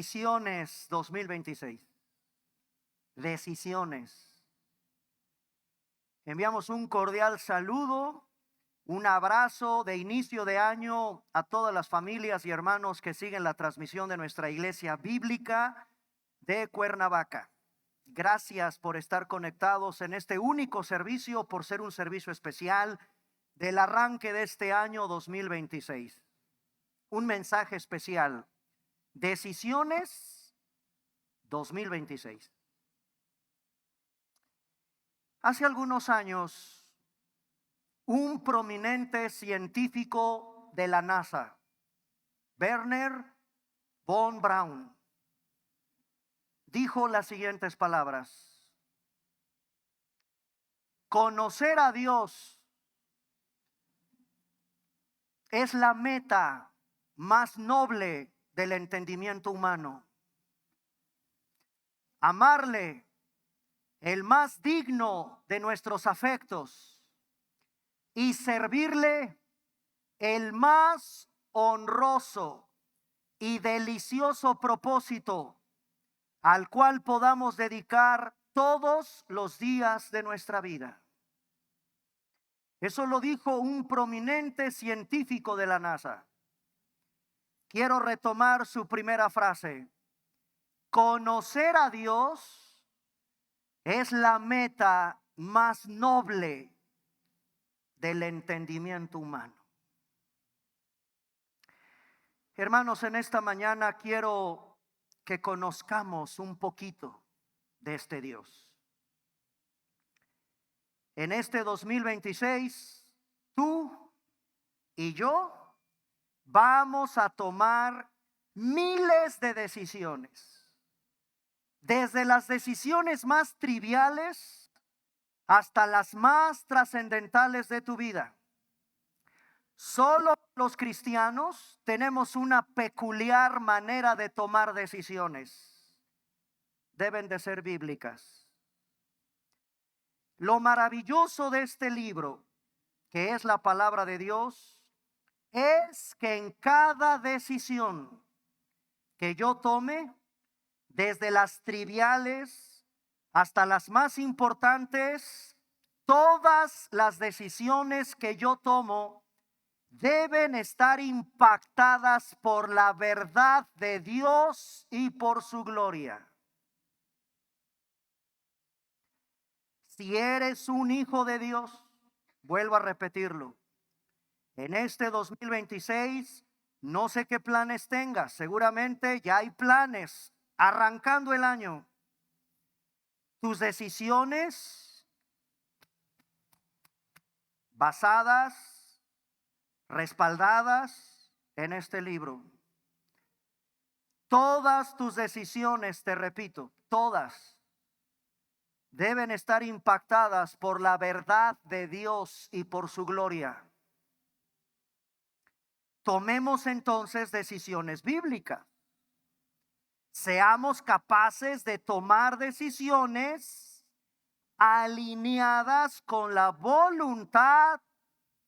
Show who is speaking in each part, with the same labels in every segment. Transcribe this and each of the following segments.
Speaker 1: Decisiones 2026. Decisiones. Enviamos un cordial saludo, un abrazo de inicio de año a todas las familias y hermanos que siguen la transmisión de nuestra iglesia bíblica de Cuernavaca. Gracias por estar conectados en este único servicio, por ser un servicio especial del arranque de este año 2026. Un mensaje especial. Decisiones 2026. Hace algunos años, un prominente científico de la NASA, Wernher von Braun, dijo las siguientes palabras: conocer a Dios es la meta más noble del entendimiento humano. Amarle, el más digno de nuestros afectos, y servirle, el más honroso y delicioso propósito al cual podamos dedicar todos los días de nuestra vida. Eso lo dijo un prominente científico de la NASA. Quiero retomar su primera frase. Conocer a Dios es la meta más noble del entendimiento humano. Hermanos, en esta mañana quiero que conozcamos un poquito de este Dios. En este 2026, tú y yo vamos a tomar miles de decisiones, desde las decisiones más triviales hasta las más trascendentales de tu vida. Solo los cristianos tenemos una peculiar manera de tomar decisiones. Deben de ser bíblicas. Lo maravilloso de este libro, que es la palabra de Dios, es que en cada decisión que yo tome, desde las triviales hasta las más importantes, todas las decisiones que yo tomo deben estar impactadas por la verdad de Dios y por su gloria. Si eres un hijo de Dios, vuelvo a repetirlo, en este 2026, no sé qué planes tengas, seguramente ya hay planes arrancando el año. Tus decisiones basadas, respaldadas en este libro. Todas tus decisiones, te repito, todas deben estar impactadas por la verdad de Dios y por su gloria. Tomemos entonces decisiones bíblicas. Seamos capaces de tomar decisiones alineadas con la voluntad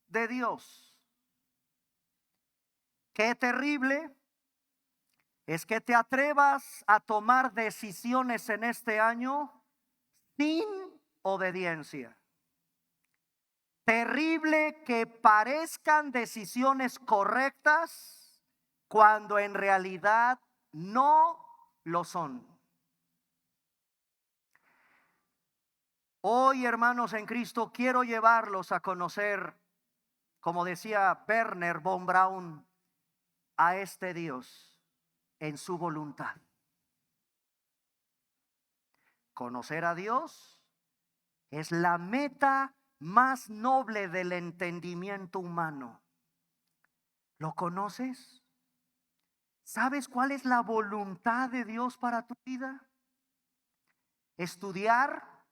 Speaker 1: de Dios. Qué terrible es que te atrevas a tomar decisiones en este año sin obediencia. Terrible que parezcan decisiones correctas cuando en realidad no lo son. Hoy, hermanos en Cristo, quiero llevarlos a conocer, como decía Wernher von Braun, a este Dios en su voluntad. Conocer a Dios es la meta más noble del entendimiento humano. ¿Lo conoces? ¿Sabes cuál es la voluntad de Dios para tu vida? ¿Estudiar?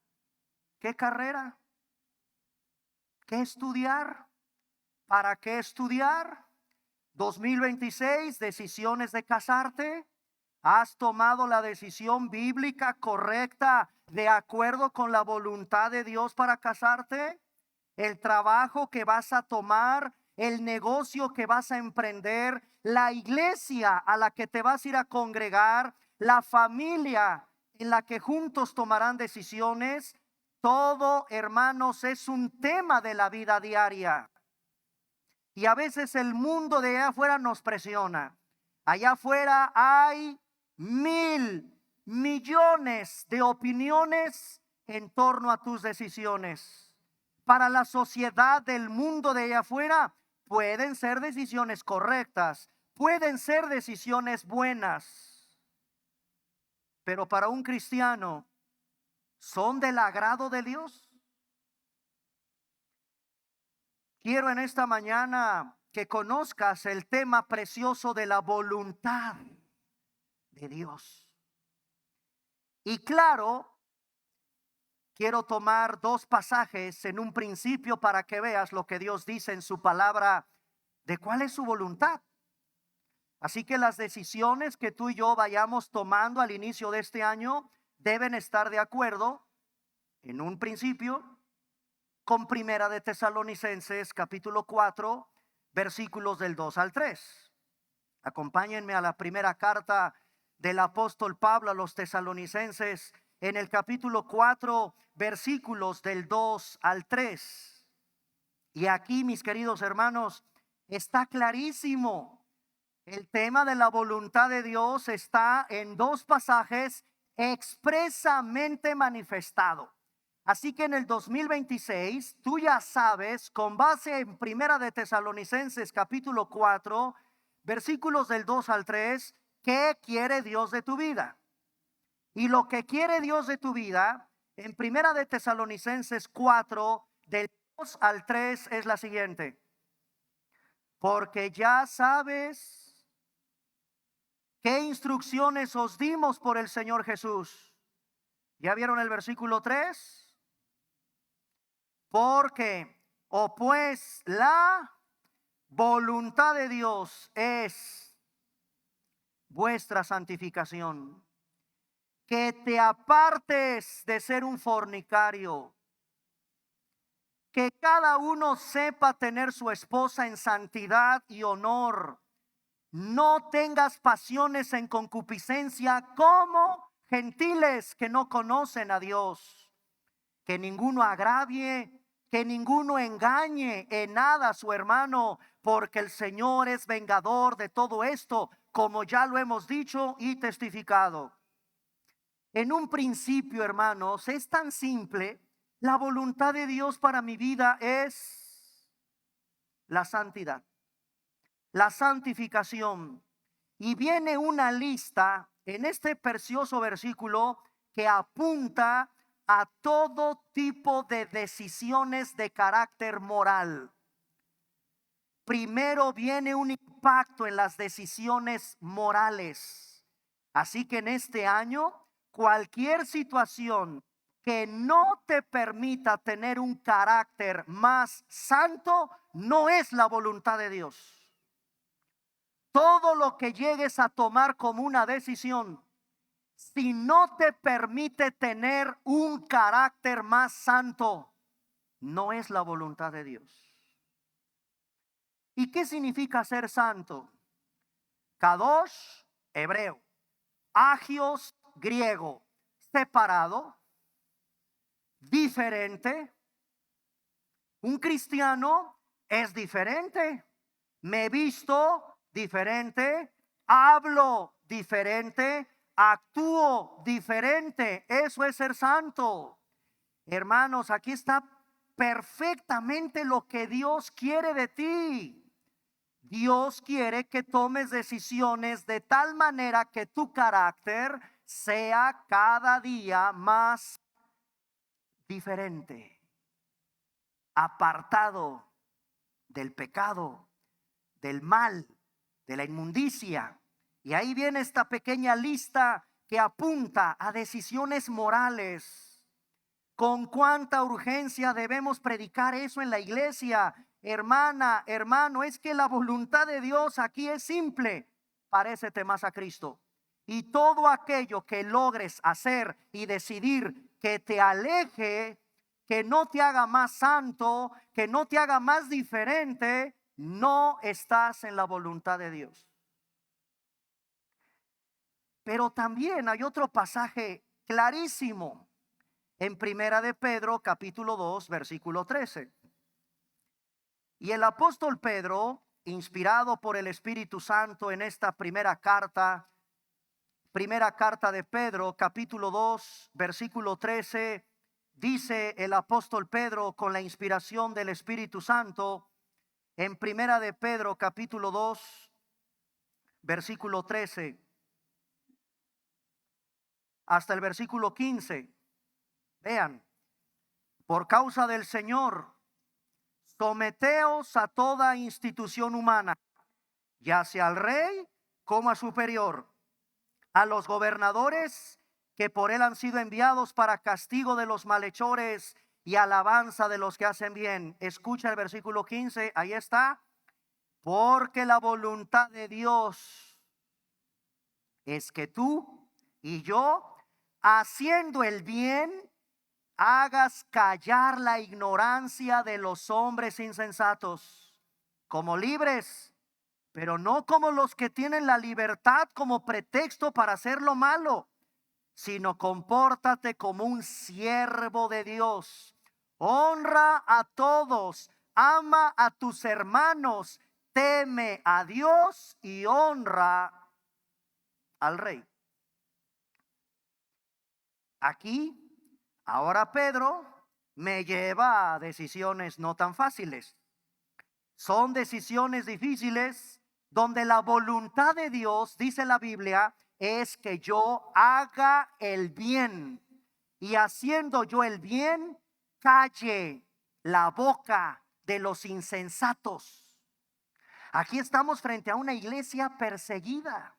Speaker 1: ¿Qué carrera? ¿Qué estudiar? ¿Para qué estudiar? 2026, decisiones de casarte. ¿Has tomado la decisión bíblica correcta de acuerdo con la voluntad de Dios para casarte? El trabajo que vas a tomar el negocio que vas a emprender, la iglesia a la que te vas a ir a congregar, la familia en la que juntos tomarán decisiones. Todo, hermanos, es un tema de la vida diaria. Y a veces el mundo de allá afuera nos presiona. Allá afuera hay 1,000,000,000 de opiniones en torno a tus decisiones. Para la sociedad del mundo de allá afuera pueden ser decisiones correctas, pueden ser decisiones buenas, pero para un cristiano, ¿son del agrado de Dios? Quiero en esta mañana que conozcas el tema precioso de la voluntad de Dios. Y claro, quiero tomar dos pasajes en un principio para que veas lo que Dios dice en su palabra de cuál es su voluntad. Así que las decisiones que tú y yo vayamos tomando al inicio de este año deben estar de acuerdo en un principio con Primera de Tesalonicenses capítulo 4 versículos del 2 al 3. Acompáñenme a la primera carta del apóstol Pablo a los tesalonicenses en el capítulo 4 versículos del 2 al 3. Y aquí, mis queridos hermanos, está clarísimo. El tema de la voluntad de Dios está en dos pasajes expresamente manifestado. Así que en el 2026, tú ya sabes, con base en Primera de Tesalonicenses capítulo 4, versículos del 2 al 3, ¿qué quiere Dios de tu vida? Y lo que quiere Dios de tu vida, en Primera de Tesalonicenses 4, del 2 al 3, es la siguiente. Porque ya sabes qué instrucciones os dimos por el Señor Jesús. ¿Ya vieron el versículo 3? Porque, o pues, la voluntad de Dios es vuestra santificación, que te apartes de ser un fornicario, que cada uno sepa tener su esposa en santidad y honor. No tengas pasiones en concupiscencia como gentiles que no conocen a Dios. Que ninguno agravie, que ninguno engañe en nada a su hermano, porque el Señor es vengador de todo esto, como ya lo hemos dicho y testificado. En un principio, hermanos, es tan simple. La voluntad de Dios para mi vida es la santidad, la santificación. Y viene una lista en este precioso versículo que apunta a todo tipo de decisiones de carácter moral. Primero viene un impacto en las decisiones morales. Así que en este año, cualquier situación que no te permita tener un carácter más santo, no es la voluntad de Dios. Todo lo que llegues a tomar como una decisión, si no te permite tener un carácter más santo, no es la voluntad de Dios. ¿Y qué significa ser santo? Kadosh, hebreo. Agios, griego. Separado, diferente. Un cristiano es diferente. Me visto diferente, hablo diferente, actúo diferente. Eso es ser santo. Hermanos, aquí está perfectamente lo que Dios quiere de ti. Dios quiere que tomes decisiones de tal manera que tu carácter sea cada día más diferente, apartado del pecado, del mal, de la inmundicia. Y ahí viene esta pequeña lista que apunta a decisiones morales. Con cuánta urgencia debemos predicar eso en la iglesia. Hermana, hermano, es que la voluntad de Dios aquí es simple. Parécete más a Cristo. Y todo aquello que logres hacer y decidir que te aleje, que no te haga más santo, que no te haga más diferente, no estás en la voluntad de Dios. Pero también hay otro pasaje clarísimo en Primera de Pedro, capítulo 2, versículo 13. Y el apóstol Pedro, inspirado por el Espíritu Santo en esta primera carta de Pedro, capítulo 2, versículo 13, dice el apóstol Pedro con la inspiración del Espíritu Santo, en Primera de Pedro, capítulo 2, versículo 13, hasta el versículo 15. Vean, por causa del Señor, someteos a toda institución humana, ya sea al rey como a superior, a los gobernadores que por él han sido enviados para castigo de los malhechores y alabanza de los que hacen bien. Escucha el versículo 15, ahí está. Porque la voluntad de Dios es que tú y yo, haciendo el bien, hagas callar la ignorancia de los hombres insensatos, como libres, pero no como los que tienen la libertad como pretexto para hacer lo malo, sino compórtate como un siervo de Dios. Honra a todos, ama a tus hermanos, teme a Dios y honra al rey. Aquí, ahora Pedro me lleva a decisiones no tan fáciles. Son decisiones difíciles donde la voluntad de Dios, dice la Biblia, es que yo haga el bien. Y haciendo yo el bien, calle la boca de los insensatos. Aquí estamos frente a una iglesia perseguida.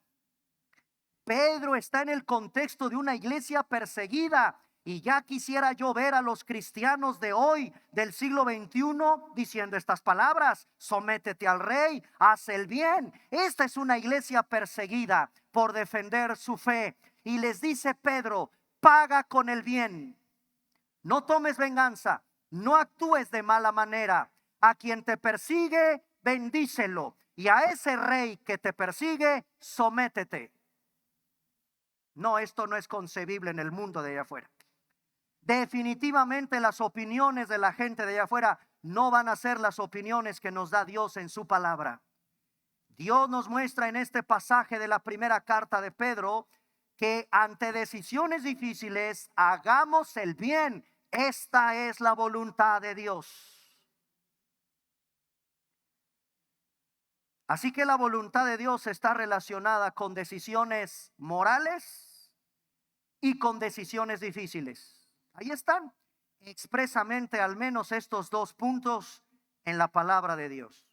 Speaker 1: Pedro está en el contexto de una iglesia perseguida. Y ya quisiera yo ver a los cristianos de hoy, del siglo XXI, diciendo estas palabras: sométete al rey, haz el bien. Esta es una iglesia perseguida por defender su fe. Y les dice Pedro: paga con el bien. No tomes venganza, no actúes de mala manera. A quien te persigue, bendícelo. Y a ese rey que te persigue, sométete. No, esto no es concebible en el mundo de allá afuera. Definitivamente las opiniones de la gente de allá afuera no van a ser las opiniones que nos da Dios en su palabra. Dios nos muestra en este pasaje de la primera carta de Pedro que ante decisiones difíciles hagamos el bien. Esta es la voluntad de Dios. Así que la voluntad de Dios está relacionada con decisiones morales y con decisiones difíciles. Ahí están expresamente al menos estos dos puntos en la palabra de Dios.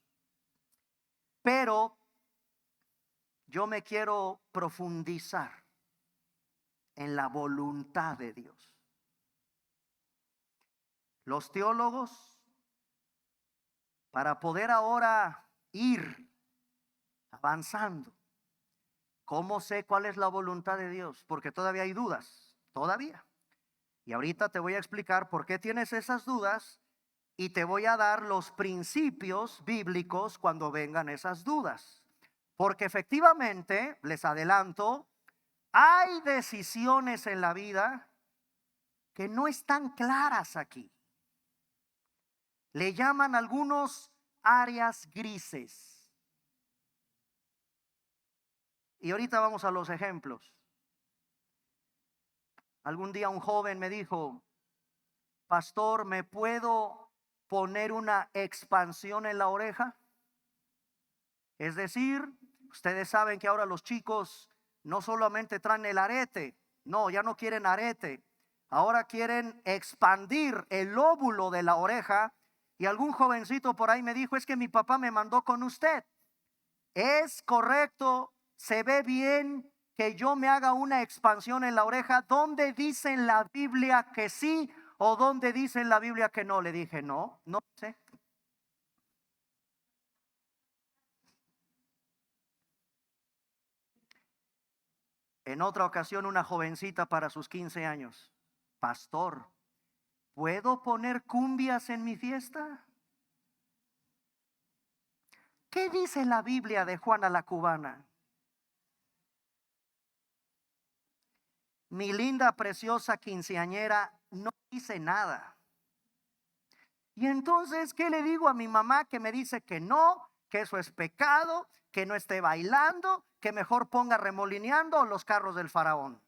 Speaker 1: Pero yo me quiero profundizar en la voluntad de Dios. Los teólogos, para poder ahora ir avanzando, ¿cómo sé cuál es la voluntad de Dios? Porque todavía hay dudas, todavía. Y ahorita te voy a explicar por qué tienes esas dudas y te voy a dar los principios bíblicos cuando vengan esas dudas. Porque efectivamente, les adelanto, hay decisiones en la vida que no están claras aquí. Le llaman algunos áreas grises. Y ahorita vamos a los ejemplos. Algún día un joven me dijo: pastor, ¿me puedo poner una expansión en la oreja? Es decir, ustedes saben que ahora los chicos no solamente traen el arete, no, ya no quieren arete, ahora quieren expandir el lóbulo de la oreja. Y algún jovencito por ahí me dijo: es que mi papá me mandó con usted. ¿Es correcto? ¿Se ve bien que yo me haga una expansión en la oreja? ¿Dónde dice en la Biblia que sí o dónde dice en la Biblia que no? Le dije: no sé. En otra ocasión, una jovencita para sus 15 años: pastor, ¿puedo poner cumbias en mi fiesta? ¿Qué dice la Biblia de Juana la Cubana? Mi linda, preciosa quinceañera no dice nada. Y entonces, ¿qué le digo a mi mamá que me dice que no, que eso es pecado, que no esté bailando, que mejor ponga remolineando los carros del faraón?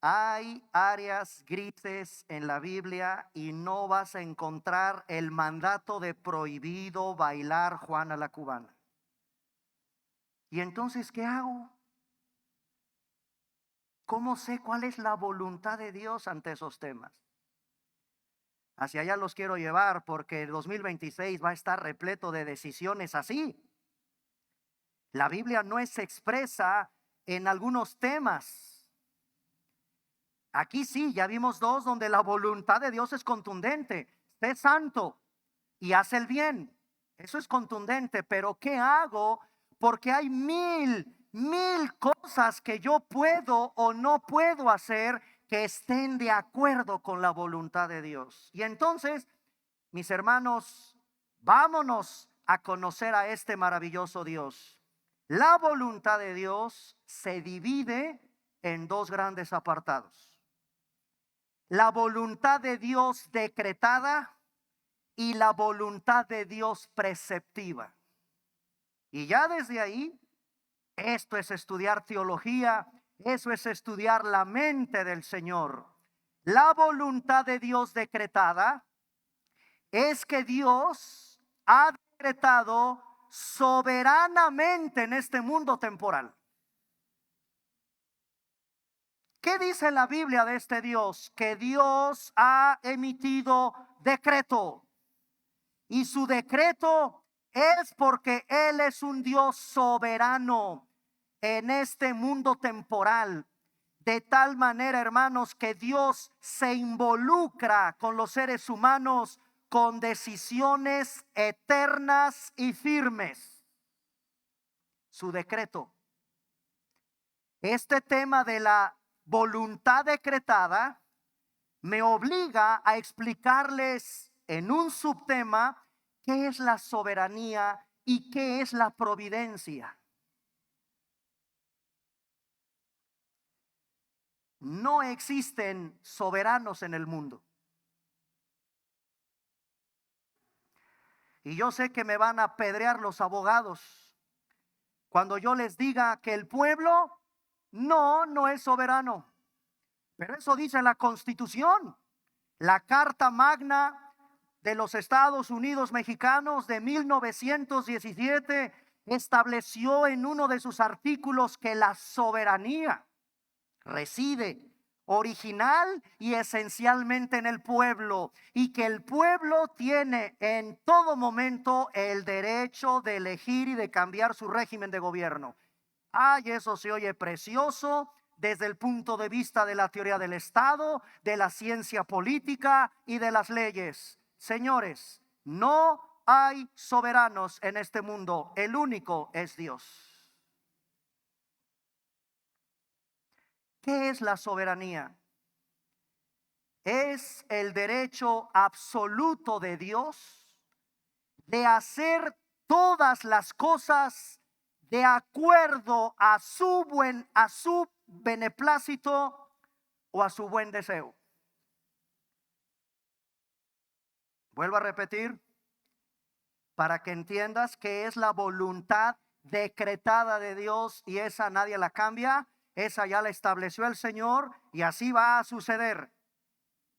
Speaker 1: Hay áreas grises en la Biblia y no vas a encontrar el mandato de prohibido bailar Juana la Cubana. ¿Y entonces qué hago? ¿Cómo sé cuál es la voluntad de Dios ante esos temas? Hacia allá los quiero llevar porque el 2026 va a estar repleto de decisiones así. La Biblia no es expresa en algunos temas. Aquí sí, ya vimos dos donde la voluntad de Dios es contundente. Sé santo y haz el bien. Eso es contundente, pero ¿qué hago? Porque hay mil cosas que yo puedo o no puedo hacer que estén de acuerdo con la voluntad de Dios. Y entonces, mis hermanos, vámonos a conocer a este maravilloso Dios. La voluntad de Dios se divide en dos grandes apartados: la voluntad de Dios decretada y la voluntad de Dios preceptiva. Y ya desde ahí, esto es estudiar teología, eso es estudiar la mente del Señor. La voluntad de Dios decretada es que Dios ha decretado soberanamente en este mundo temporal. ¿Qué dice la Biblia de este Dios? Que Dios ha emitido decreto. Y su decreto es porque Él es un Dios soberano en este mundo temporal. De tal manera, hermanos, que Dios se involucra con los seres humanos con decisiones eternas y firmes. Su decreto. Este tema de la voluntad decretada me obliga a explicarles en un subtema qué es la soberanía y qué es la providencia. No existen soberanos en el mundo. Y yo sé que me van a apedrear los abogados cuando yo les diga que el pueblo no es soberano. Pero eso dice la Constitución, la Carta Magna de los Estados Unidos Mexicanos de 1917 estableció en uno de sus artículos que la soberanía reside original y esencialmente en el pueblo, y que el pueblo tiene en todo momento el derecho de elegir y de cambiar su régimen de gobierno. Ay, eso se oye precioso desde el punto de vista de la teoría del Estado, de la ciencia política y de las leyes. Señores, no hay soberanos en este mundo, el único es Dios. ¿Qué es la soberanía? Es el derecho absoluto de Dios de hacer todas las cosas de acuerdo a su beneplácito o a su buen deseo. Vuelvo a repetir para que entiendas que es la voluntad decretada de Dios, y esa nadie la cambia, esa ya la estableció el Señor y así va a suceder.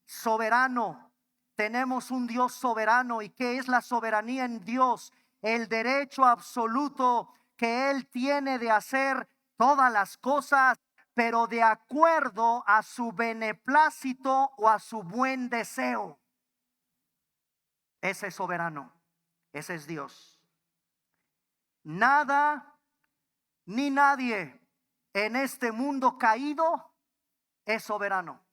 Speaker 1: Soberano, tenemos un Dios soberano. ¿Y qué es la soberanía en Dios? El derecho absoluto que Él tiene de hacer todas las cosas, pero de acuerdo a su beneplácito o a su buen deseo. Ese es soberano, ese es Dios. Nada ni nadie en este mundo caído es soberano.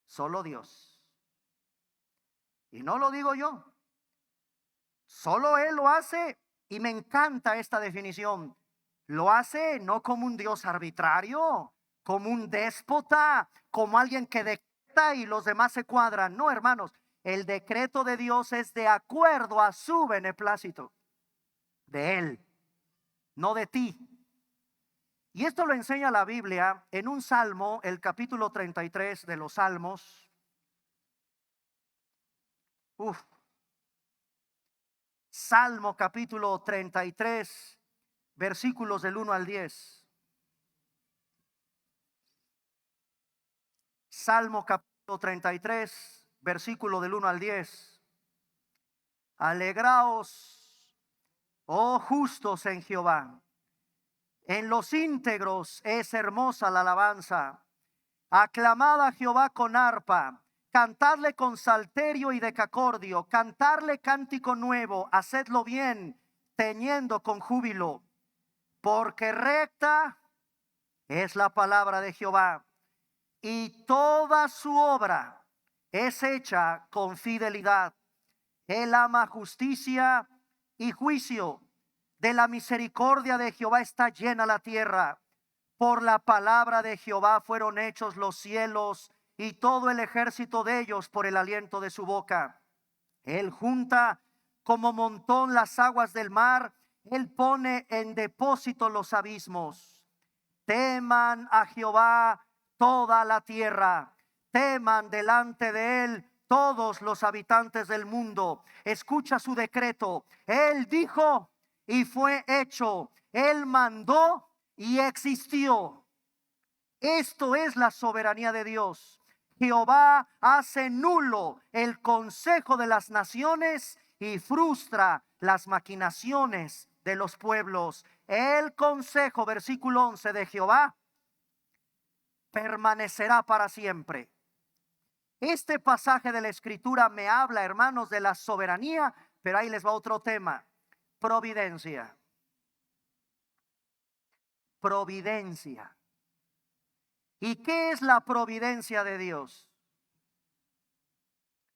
Speaker 1: Solo Dios. Y no lo digo yo, solo Él lo hace, y me encanta esta definición. Lo hace no como un Dios arbitrario, como un déspota, como alguien que decreta y los demás se cuadran. No, hermanos, el decreto de Dios es de acuerdo a su beneplácito, de Él, no de ti. Y esto lo enseña la Biblia en un salmo, el capítulo 33 de los Salmos. Salmo capítulo 33, versículos del 1 al 10. Salmo capítulo 33, versículo del 1 al 10. Alegraos, oh justos en Jehová. En los íntegros es hermosa la alabanza. Aclamad a Jehová con arpa, cantadle con salterio y decacordio, cantarle cántico nuevo, hacedlo bien, tañendo con júbilo, porque recta es la palabra de Jehová, y toda su obra es hecha con fidelidad. Él ama justicia y juicio. De la misericordia de Jehová está llena la tierra. Por la palabra de Jehová fueron hechos los cielos, y todo el ejército de ellos por el aliento de su boca. Él junta como montón las aguas del mar, Él pone en depósito los abismos. Teman a Jehová toda la tierra, teman delante de Él todos los habitantes del mundo. Escucha su decreto. Él dijo y fue hecho. Él mandó y existió. Esto es la soberanía de Dios. Jehová hace nulo el consejo de las naciones y frustra las maquinaciones de los pueblos. El consejo, versículo 11, de Jehová permanecerá para siempre. Este pasaje de la Escritura me habla, hermanos, de la soberanía, pero ahí les va otro tema: providencia. Providencia. ¿Y qué es la providencia de Dios?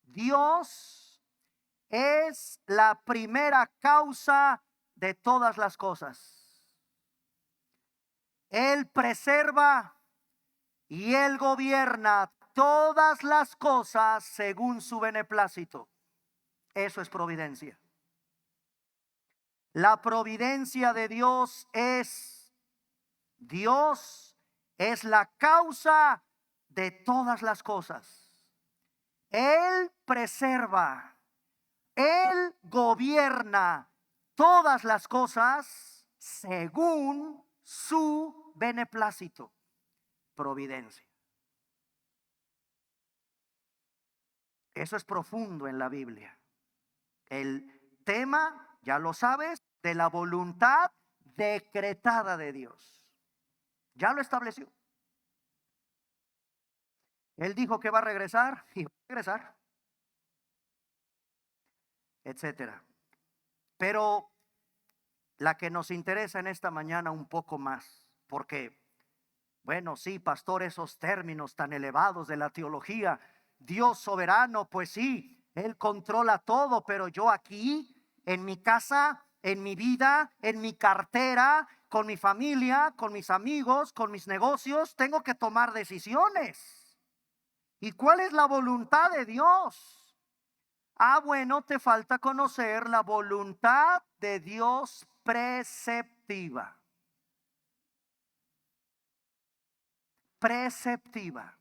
Speaker 1: Dios es la primera causa de todas las cosas. Él preserva y Él gobierna todas las cosas según su beneplácito. Eso es providencia. La providencia de Dios es la causa de todas las cosas. Él preserva, Él gobierna todas las cosas según su beneplácito. Providencia. Eso es profundo en la Biblia. El tema, ya lo sabes, de la voluntad decretada de Dios. Ya lo estableció. Él dijo que va a regresar y va a regresar, etcétera. Pero la que nos interesa en esta mañana un poco más, porque, bueno, sí, pastor, esos términos tan elevados de la teología, Dios soberano, pues sí, Él controla todo, pero yo aquí, en mi casa, en mi vida, en mi cartera, con mi familia, con mis amigos, con mis negocios, tengo que tomar decisiones. ¿Y cuál es la voluntad de Dios? Bueno, te falta conocer la voluntad de Dios preceptiva. Preceptiva.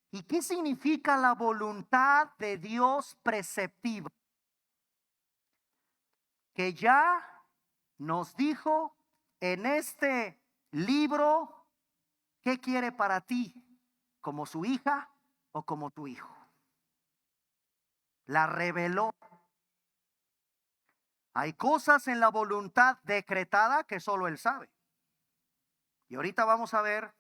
Speaker 1: ¿Y qué significa la voluntad de Dios preceptiva? Que ya nos dijo en este libro qué quiere para ti, como su hija o como tu hijo. La reveló. Hay cosas en la voluntad decretada que solo Él sabe. Y ahorita vamos a ver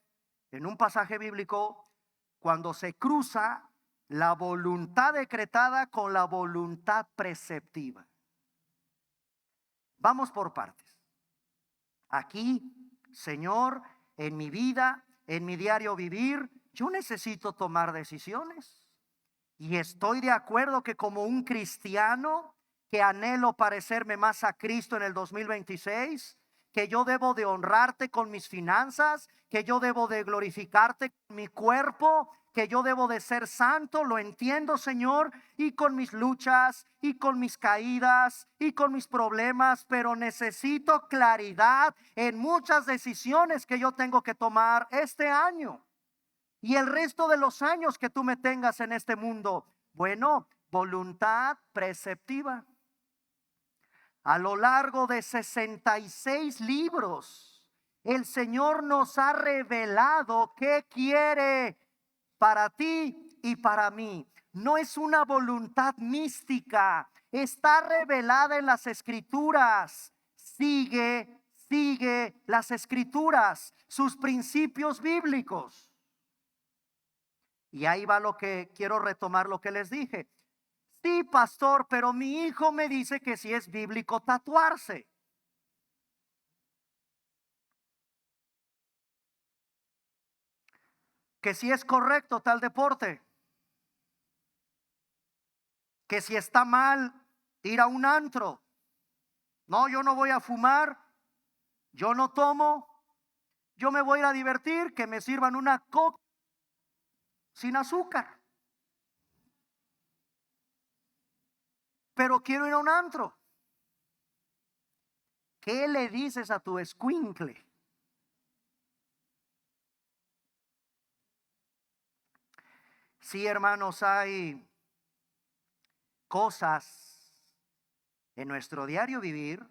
Speaker 1: en un pasaje bíblico cuando se cruza la voluntad decretada con la voluntad preceptiva. Vamos por partes. Aquí, Señor, en mi vida, en mi diario vivir, yo necesito tomar decisiones. Y estoy de acuerdo que como un cristiano que anhelo parecerme más a Cristo en el 2026, que yo debo de honrarte con mis finanzas, que yo debo de glorificarte con mi cuerpo, que yo debo de ser santo, lo entiendo, Señor, y con mis luchas, y con mis caídas, y con mis problemas, pero necesito claridad en muchas decisiones que yo tengo que tomar este año y el resto de los años que tú me tengas en este mundo. Bueno, voluntad preceptiva. A lo largo de 66 libros, el Señor nos ha revelado qué quiere para ti y para mí. No es una voluntad mística, está revelada en las Escrituras. Sigue las Escrituras, sus principios bíblicos. Y ahí va lo que quiero retomar, lo que les dije. Sí, pastor, pero mi hijo me dice que si es bíblico tatuarse. Que si es correcto tal deporte. Que si está mal ir a un antro. No, yo no voy a fumar, yo no tomo, yo me voy a ir a divertir, que me sirvan una coca sin azúcar. Pero quiero ir a un antro. ¿Qué le dices a tu escuincle? Sí, hermanos, hay cosas en nuestro diario vivir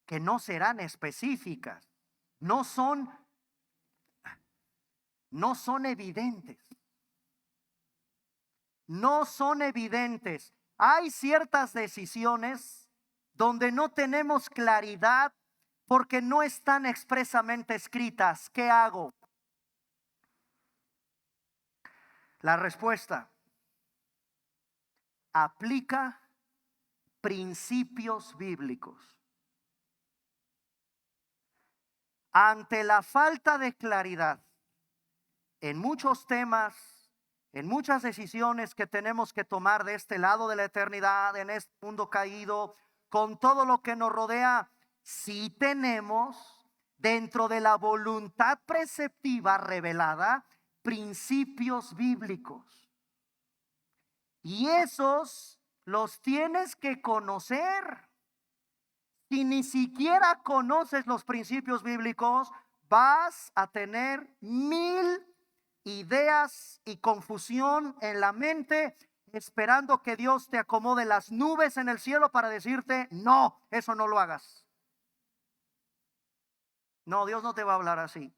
Speaker 1: que no serán específicas, no son evidentes. No son evidentes. Hay ciertas decisiones donde no tenemos claridad porque no están expresamente escritas. ¿Qué hago? La respuesta: aplica principios bíblicos. Ante la falta de claridad en muchos temas, en muchas decisiones que tenemos que tomar de este lado de la eternidad, en este mundo caído, con todo lo que nos rodea, sí tenemos dentro de la voluntad preceptiva revelada principios bíblicos. Y esos los tienes que conocer. Si ni siquiera conoces los principios bíblicos, vas a tener 1000 ideas y confusión en la mente, esperando que Dios te acomode las nubes en el cielo para decirte: no, eso no lo hagas. No, Dios no te va a hablar así.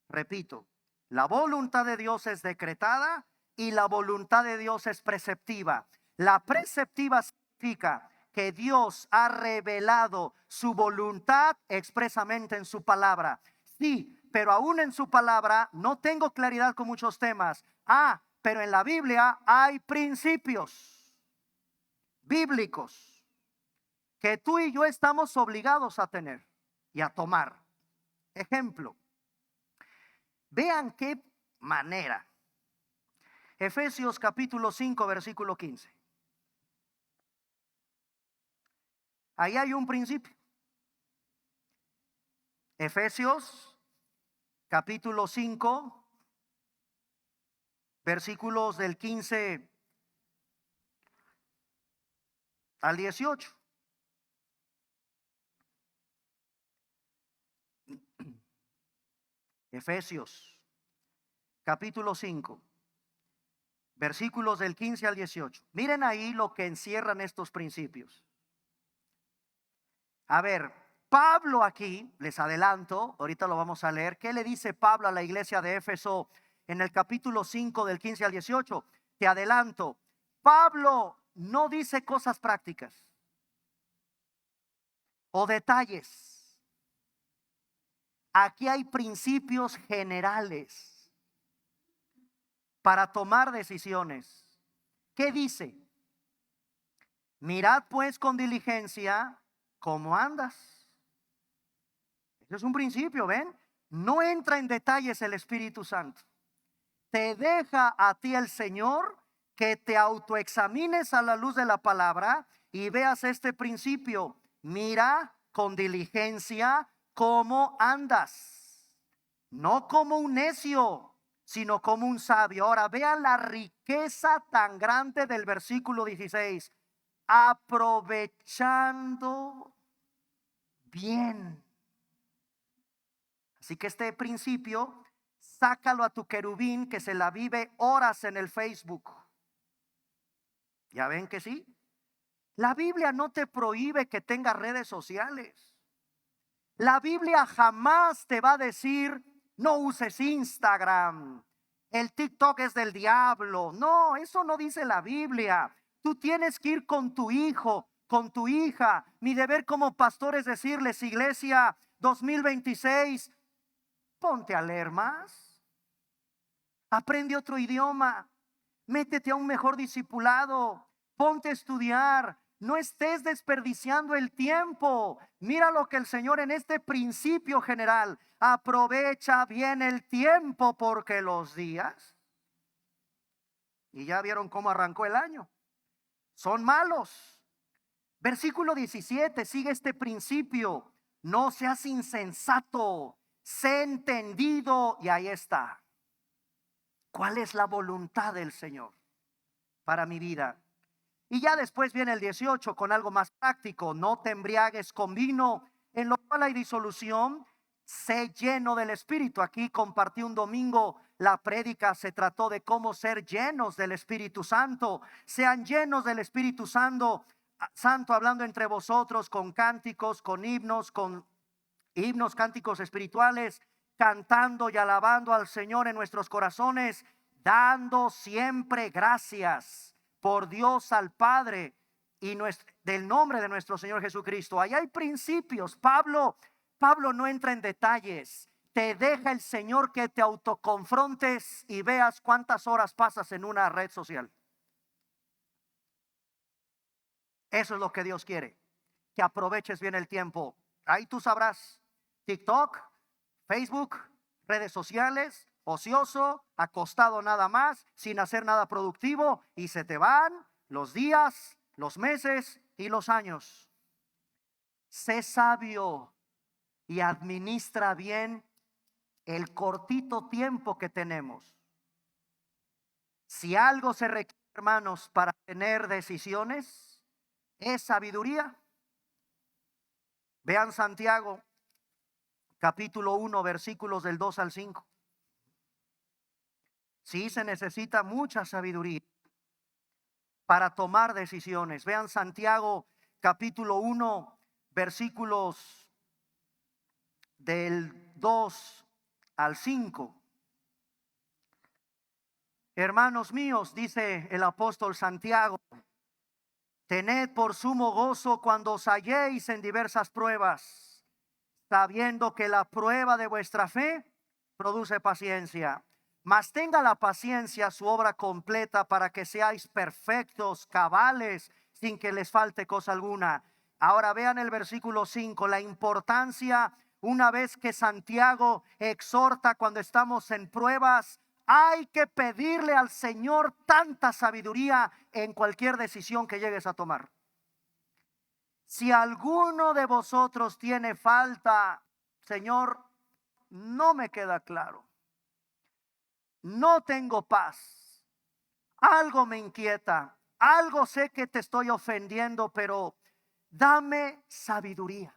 Speaker 1: Repito, la voluntad de Dios es decretada y la voluntad de Dios es preceptiva. La preceptiva significa que Dios ha revelado su voluntad expresamente en su palabra. Sí, pero aún en su palabra no tengo claridad con muchos temas. Pero en la Biblia hay principios bíblicos que tú y yo estamos obligados a tener y a tomar. Ejemplo, vean qué manera. Efesios capítulo 5, versículo 15. Ahí hay un principio. Efesios capítulo 5, versículos del 15 al 18. Efesios capítulo 5, versículos del 15 al 18. Miren ahí lo que encierran estos principios. A ver, Pablo aquí, les adelanto, ahorita lo vamos a leer. ¿Qué le dice Pablo a la iglesia de Éfeso en el capítulo 5 del 15 al 18? Te adelanto, Pablo no dice cosas prácticas o detalles. Aquí hay principios generales para tomar decisiones. ¿Qué dice? Mirad pues con diligencia cómo andas. Eso es un principio, ¿ven? No entra en detalles el Espíritu Santo. Te deja a ti el Señor que te autoexamines a la luz de la palabra y veas este principio. Mira con diligencia cómo andas. No como un necio, sino como un sabio. Ahora vean la riqueza tan grande del versículo 16. Aprovechando bien. Así que este principio, sácalo a tu querubín que se la vive horas en el Facebook. ¿Ya ven que sí? La Biblia no te prohíbe que tengas redes sociales. La Biblia jamás te va a decir, no uses Instagram, el TikTok es del diablo. No, eso no dice la Biblia. Tú tienes que ir con tu hijo, con tu hija. Mi deber como pastor es decirles, iglesia 2026, ponte a leer más. Aprende otro idioma. Métete a un mejor discipulado. Ponte a estudiar. No estés desperdiciando el tiempo. Mira lo que el Señor en este principio general. Aprovecha bien el tiempo porque los días. Y ya vieron cómo arrancó el año. Son malos. Versículo 17 sigue este principio. No seas insensato. Sé entendido. Y ahí está. ¿Cuál es la voluntad del Señor para mi vida? Y ya después viene el 18 con algo más práctico. No te embriagues con vino, en lo cual hay disolución. Sé lleno del Espíritu. Aquí compartí un domingo la prédica, se trató de cómo ser llenos del Espíritu Santo. Sean llenos del Espíritu Santo, hablando entre vosotros con cánticos, con himnos, cánticos espirituales, cantando y alabando al Señor en nuestros corazones, dando siempre gracias por Dios al Padre y del nombre de nuestro Señor Jesucristo. Ahí hay principios. Pablo no entra en detalles. Te deja el Señor que te autoconfrontes y veas cuántas horas pasas en una red social. Eso es lo que Dios quiere, que aproveches bien el tiempo. Ahí tú sabrás. TikTok, Facebook, redes sociales, ocioso, acostado nada más, sin hacer nada productivo, y se te van los días, los meses y los años. Sé sabio y administra bien el cortito tiempo que tenemos. Si algo se requiere, hermanos, para tener decisiones, es sabiduría. Vean Santiago capítulo 1 versículos del 2 al 5. Sí, se necesita mucha sabiduría para tomar decisiones. Vean Santiago capítulo 1 versículos del 2 al 5. Hermanos míos, dice el apóstol Santiago, tened por sumo gozo cuando os halléis en diversas pruebas, sabiendo que la prueba de vuestra fe produce paciencia. Mas tenga la paciencia su obra completa para que seáis perfectos, cabales, sin que les falte cosa alguna. Ahora vean el versículo 5, la importancia, una vez que Santiago exhorta cuando estamos en pruebas, hay que pedirle al Señor tanta sabiduría en cualquier decisión que llegues a tomar. Si alguno de vosotros tiene falta, Señor, no me queda claro. No tengo paz. Algo me inquieta. Algo sé que te estoy ofendiendo, pero dame sabiduría.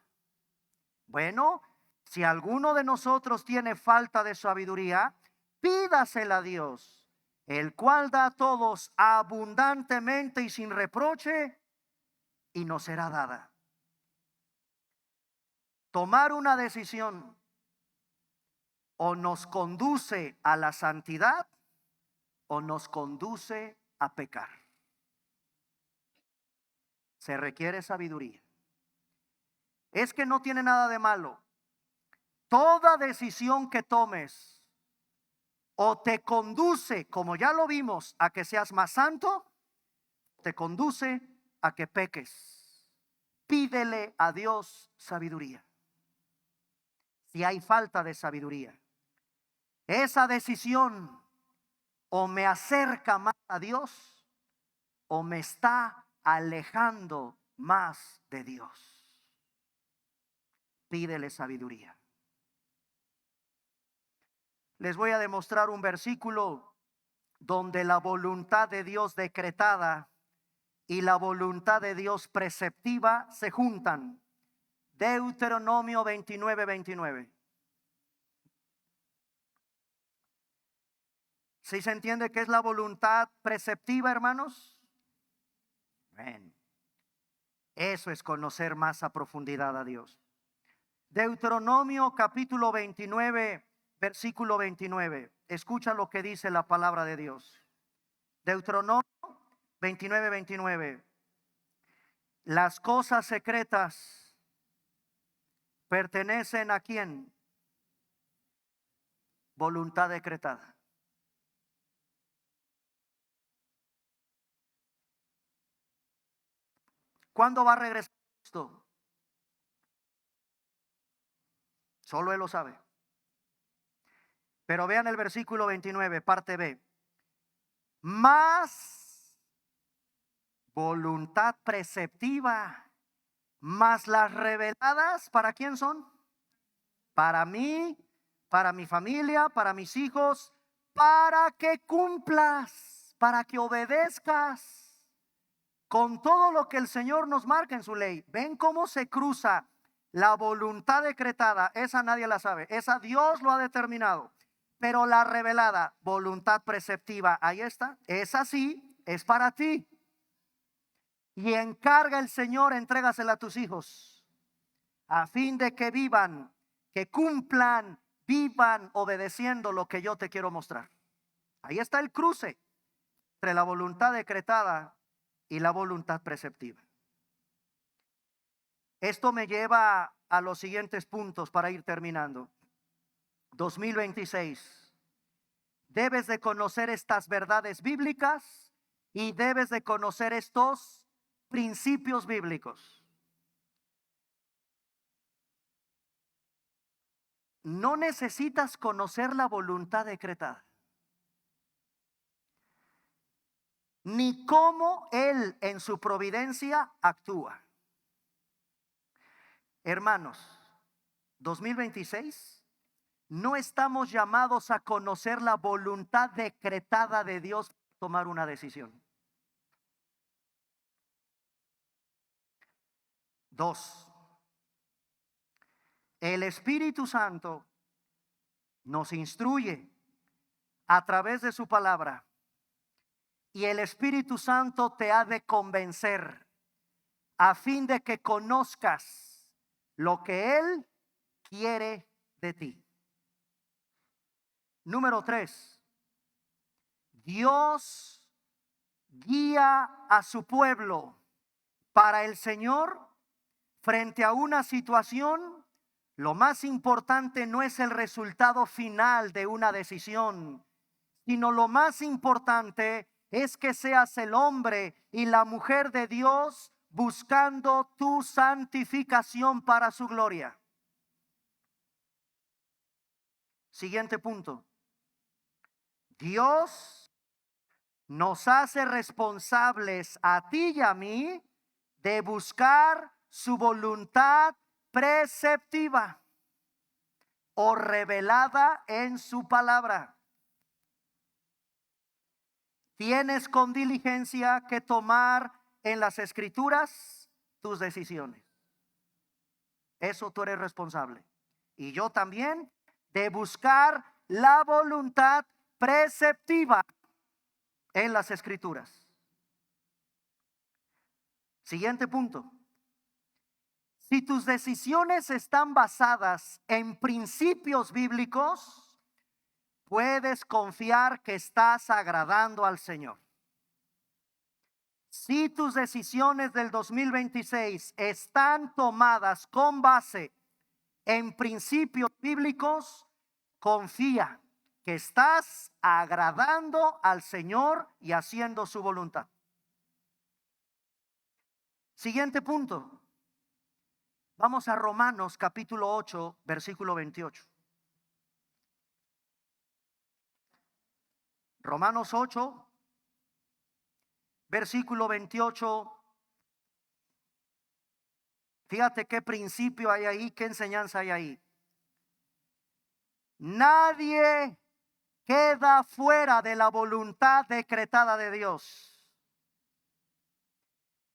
Speaker 1: Bueno, si alguno de nosotros tiene falta de sabiduría, pídasela a Dios, el cual da a todos abundantemente y sin reproche, y nos será dada. Tomar una decisión o nos conduce a la santidad o nos conduce a pecar. Se requiere sabiduría. Es que no tiene nada de malo. Toda decisión que tomes o te conduce, como ya lo vimos, a que seas más santo, te conduce a que peques. Pídele a Dios sabiduría. Si hay falta de sabiduría, esa decisión o me acerca más a Dios o me está alejando más de Dios. Pídele sabiduría. Les voy a demostrar un versículo donde la voluntad de Dios decretada y la voluntad de Dios preceptiva se juntan. Deuteronomio 29:29. ¿Sí se entiende qué es la voluntad preceptiva, hermanos? Bien. Eso es conocer más a profundidad a Dios. Deuteronomio capítulo 29, versículo 29. Escucha lo que dice la palabra de Dios. Deuteronomio 29:29. Las cosas secretas pertenecen ¿a quién? Voluntad decretada. ¿Cuándo va a regresar esto? Solo Él lo sabe. Pero vean el versículo 29, parte B. Más voluntad preceptiva, más las reveladas, ¿para quién son? Para mí, para mi familia, para mis hijos, para que cumplas, para que obedezcas con todo lo que el Señor nos marca en su ley. ¿Ven cómo se cruza la voluntad decretada? Esa nadie la sabe, esa Dios lo ha determinado. Pero la revelada, voluntad preceptiva, ahí está, esa sí es para ti. Y encarga el Señor, entrégasela a tus hijos, a fin de que vivan, que cumplan, vivan obedeciendo lo que yo te quiero mostrar. Ahí está el cruce entre la voluntad decretada y la voluntad preceptiva. Esto me lleva a los siguientes puntos para ir terminando. 2026. Debes de conocer estas verdades bíblicas y debes de conocer estos principios bíblicos. No necesitas conocer la voluntad decretada, ni cómo Él en su providencia actúa. Hermanos, 2026, no estamos llamados a conocer la voluntad decretada de Dios para tomar una decisión. 2. El Espíritu Santo nos instruye a través de su palabra y el Espíritu Santo te ha de convencer a fin de que conozcas lo que Él quiere de ti. Número 3. Dios guía a su pueblo. Para el Señor, frente a una situación, lo más importante no es el resultado final de una decisión, sino lo más importante es que seas el hombre y la mujer de Dios buscando tu santificación para su gloria. Siguiente punto. Dios nos hace responsables a ti y a mí de buscar su voluntad preceptiva o revelada en su palabra. Tienes con diligencia que tomar en las escrituras tus decisiones. Eso tú eres responsable. Y yo también de buscar la voluntad preceptiva en las escrituras. Siguiente punto. Si tus decisiones están basadas en principios bíblicos, puedes confiar que estás agradando al Señor. Si tus decisiones del 2026 están tomadas con base en principios bíblicos, confía que estás agradando al Señor y haciendo su voluntad. Siguiente punto. Vamos a Romanos capítulo 8, versículo 28. Romanos 8, versículo 28. Fíjate qué principio hay ahí, qué enseñanza hay ahí. Nadie queda fuera de la voluntad decretada de Dios.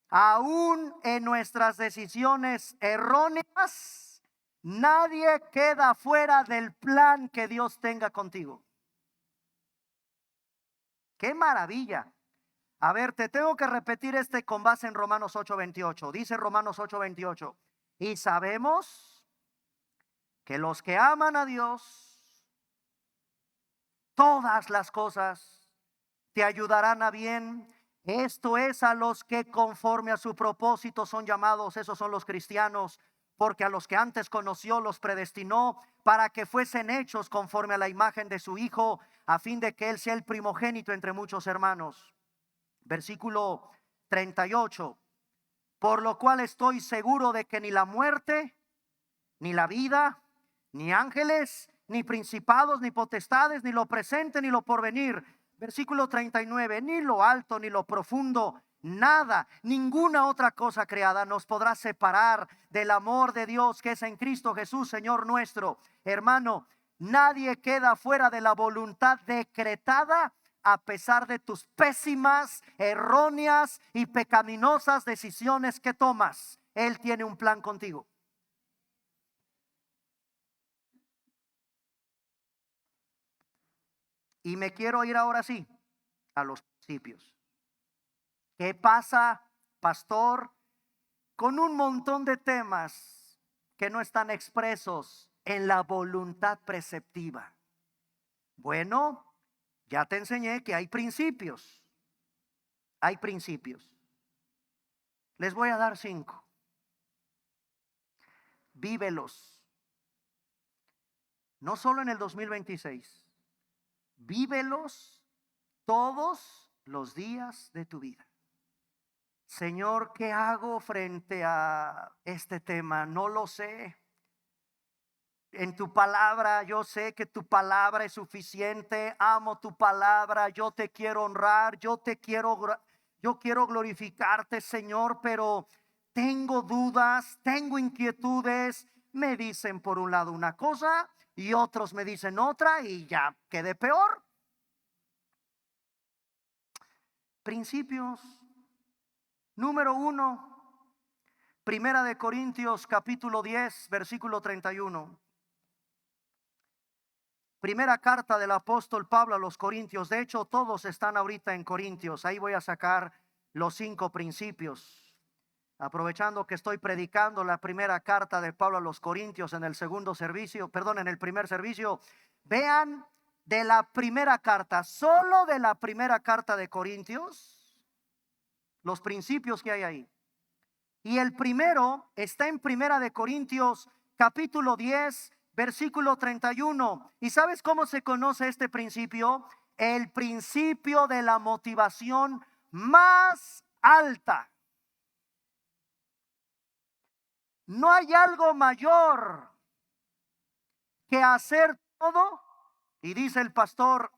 Speaker 1: Aún en nuestras decisiones erróneas, nadie queda fuera del plan que Dios tenga contigo. ¡Qué maravilla! A ver, te tengo que repetir con base en Romanos 8:28. Dice Romanos 8:28. Y sabemos que los que aman a Dios, todas las cosas te ayudarán a bien. Esto es a los que conforme a su propósito son llamados. Esos son los cristianos. Porque a los que antes conoció los predestinó para que fuesen hechos conforme a la imagen de su Hijo, a fin de que Él sea el primogénito entre muchos hermanos. Versículo 38. Por lo cual estoy seguro de que ni la muerte, ni la vida, ni ángeles, ni principados, ni potestades, ni lo presente, ni lo porvenir. Versículo 39. Ni lo alto, ni lo profundo, nada, ninguna otra cosa creada nos podrá separar del amor de Dios que es en Cristo Jesús, Señor nuestro. Hermano, nadie queda fuera de la voluntad decretada a pesar de tus pésimas, erróneas y pecaminosas decisiones que tomas. Él tiene un plan contigo. Y me quiero ir ahora sí a los principios. ¿Qué pasa, pastor, con un montón de temas que no están expresos en la voluntad preceptiva? Bueno, ya te enseñé que hay principios. Hay principios. Les voy a dar 5. Vívelos. No solo en el 2026. Vívelos todos los días de tu vida. Señor, ¿qué hago frente a este tema? No lo sé. En tu palabra, yo sé que tu palabra es suficiente. Amo tu palabra. Yo te quiero honrar. Yo quiero glorificarte, Señor, pero tengo dudas, tengo inquietudes. Me dicen por un lado una cosa y otros me dicen otra y ya quedé peor. Principios. Número 1, Primera de Corintios capítulo 10, versículo 31. Primera carta del apóstol Pablo a los Corintios. De hecho, todos están ahorita en Corintios. Ahí voy a sacar los 5 principios. Aprovechando que estoy predicando la primera carta de Pablo a los Corintios en el en el primer servicio. Vean de la primera carta, solo de la primera carta de Corintios, los principios que hay ahí. Y el primero está en Primera de Corintios capítulo 10, versículo 31. ¿Y sabes cómo se conoce este principio? El principio de la motivación más alta. No hay algo mayor que hacer todo, y dice el pastor